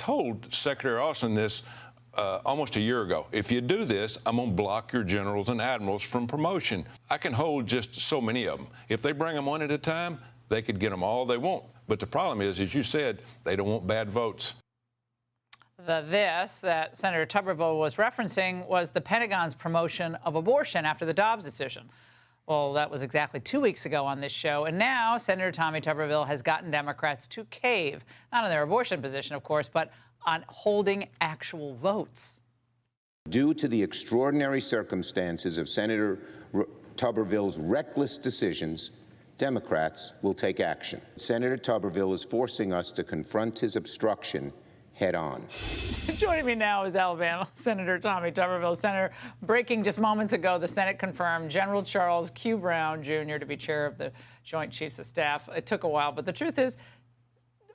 told Secretary Austin this almost a year ago. If you do this, I'm going to block your generals and admirals from promotion. I can hold just so many of them. If they bring them one at a time, they could get them all they want. But the problem is, as you said, they don't want bad votes. This that Senator Tuberville was referencing was the Pentagon's promotion of abortion after the Dobbs decision. Well, that was exactly 2 weeks ago on this show. And now Senator Tommy Tuberville has gotten Democrats to cave, not on their abortion position, of course, but on holding actual votes. Due to the extraordinary circumstances of Senator Tuberville's reckless decisions, Democrats will take action. Senator Tuberville is forcing us to confront his obstruction head on. Joining me now is Alabama Senator Tommy Tuberville. Senator, breaking just moments ago, the Senate confirmed General Charles Q. Brown, Jr. to be chair of the Joint Chiefs of Staff. It took a while, but the truth is,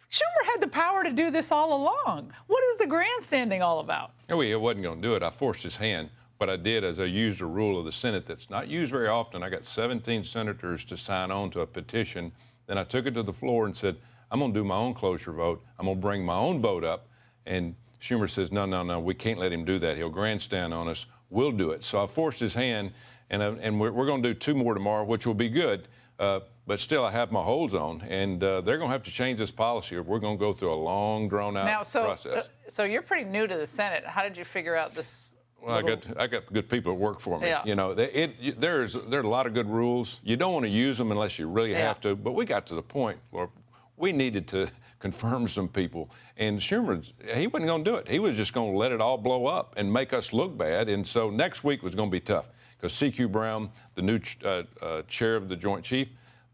Schumer had the power to do this all along. What is the grandstanding all about? Oh, he wasn't going to do it. I forced his hand. What I did is I used a rule of the Senate that's not used very often. I got 17 senators to sign on to a petition. Then I took it to the floor and said, I'm going to do my own cloture vote. I'm going to bring my own vote up. And Schumer says, no, we can't let him do that. He'll grandstand on us. We'll do it. So I forced his hand, and we're going to do 2 more tomorrow, which will be good. But still, I have my holds on, and they're going to have to change this policy, or we're going to go through a long, drawn-out process. So you're pretty new to the Senate. How did you figure out this? Well, I got good people that work for me. Yeah. You know, there are a lot of good rules. You don't want to use them unless you really have to. But we got to the point where we needed to confirm some people, and Schumer, he wasn't going to do it. He was just going to let it all blow up and make us look bad. And so next week was going to be tough because C.Q. Brown, the new chair of the Joint Chief,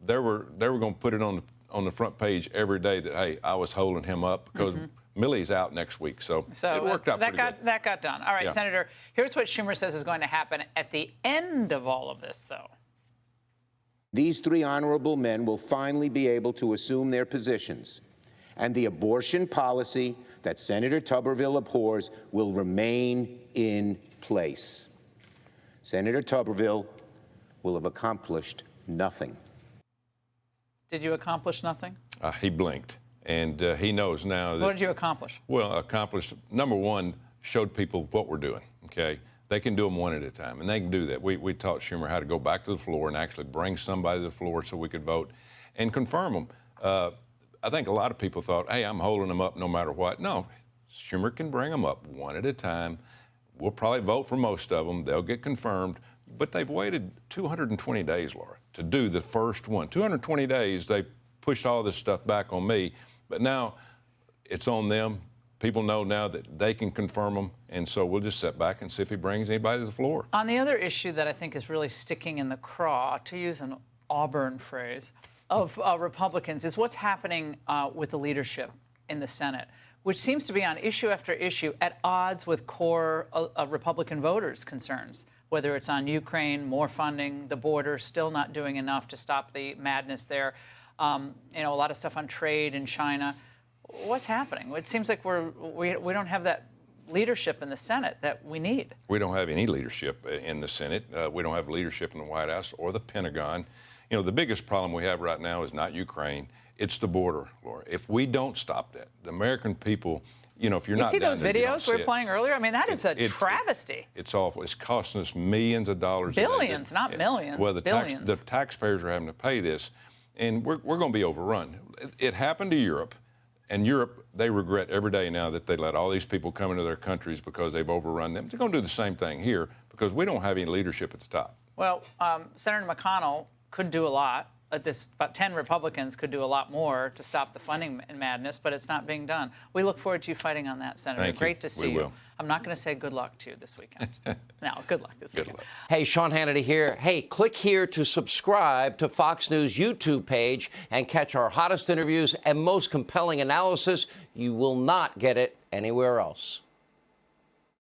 they were going to put it on the front page every day that, hey, I was holding him up because Milley's out next week. So it worked out pretty good. That got done. All right, Yeah. Senator, here's what Schumer says is going to happen at the end of all of this, though. These 3 honorable men will finally be able to assume their positions, and the abortion policy that Senator Tuberville abhors will remain in place. Senator Tuberville will have accomplished nothing. Did you accomplish nothing? He blinked, and he knows now that. What did you accomplish? Well, accomplished, number one, showed people what we're doing, okay? They can do them one at a time, and they can do that. We taught Schumer how to go back to the floor and actually bring somebody to the floor so we could vote and confirm them. I think a lot of people thought, hey, I'm holding them up no matter what. No, Schumer can bring them up one at a time. We'll probably vote for most of them. They'll get confirmed. But they've waited 220 days, Laura, to do the first one. 220 days, they pushed all this stuff back on me. But now it's on them. People know now that they can confirm them, and so we'll just sit back and see if he brings anybody to the floor. On the other issue that I think is really sticking in the craw, to use an Auburn phrase, of Republicans is what's happening with the leadership in the Senate, which seems to be on issue after issue at odds with core Republican voters' concerns, whether it's on Ukraine, more funding, the border, still not doing enough to stop the madness there, a lot of stuff on trade in China. What's happening? It seems like we don't have that leadership in the Senate that we need. We don't have any leadership in the Senate. We don't have leadership in the White House or the Pentagon. You know, the biggest problem we have right now is not Ukraine. It's the border, Laura. If we don't stop that, the American people, if you're not down there, you see those videos we were playing earlier? I mean, that is a travesty. It's awful. It's costing us millions of dollars. Billions, not millions. Well, the taxpayers are having to pay this, and we're going to be overrun. It happened to Europe. And Europe, they regret every day now that they let all these people come into their countries because they've overrun them. They're going to do the same thing here because we don't have any leadership at the top. Well, Senator McConnell could do a lot. About 10 Republicans could do a lot more to stop the funding madness, but it's not being done. We look forward to you fighting on that, Senator. Thank you. Great to see you. Will. I'm not going to say good luck to you this weekend. No, good luck this weekend. Good luck. Hey, Sean Hannity here. Hey, click here to subscribe to Fox News YouTube page and catch our hottest interviews and most compelling analysis. You will not get it anywhere else.